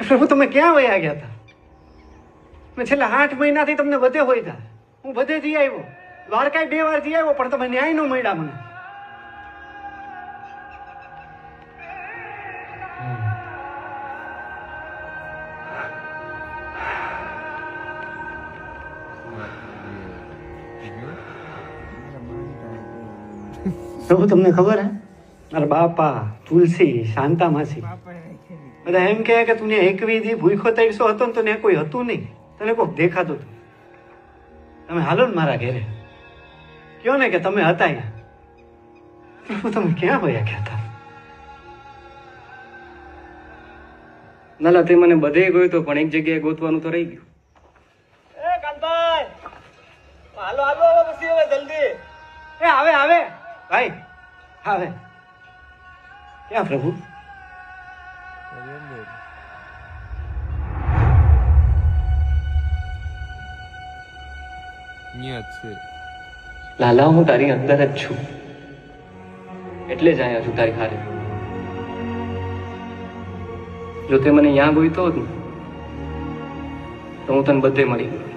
પ્રભુ તમે ક્યાં વયા ગયા હતા? મેં છેલ્લા 8 મહિનાથી તમને બધે હોય હતા. હું બધેથી આવ્યો, દ્વારકા 2 વારથી આવ્યો, પણ તમે ન્યાય ન મળ્યા મને. પ્રભુ તમને ખબર હે, મારા બાપા, તુલસી, શાંતા માસી બધા એમ કહે કે તું એક વીધી ભૂખો 300 હતો ને તો ને કોઈ હતું નહીં, તને કોઈક દેખાતું હતું. તમે હાલો ને મારા ઘેરે, કયો ને કે તમે હતા અહીંયા. પ્રભુ તમે ક્યાં વયા ગયા હતા? નાલા તે મને બધે ગોતો પણ એક જગ્યાએ ગોતવાનું તો રહી ગયું. એ કાંતાભાઈ, હાલો હાલો હવે પછી હવે જલ્દી. એ આવે આવે ભાઈ, આવે. ક્યાં પ્રભુ? લાલા હું તારી અંદર જ છું, એટલે જ અહીંયા છું તારી હારે. જો તે મને અહીંયા ગોઈતો હોત ને તો હું તને બધે મળી ગયો.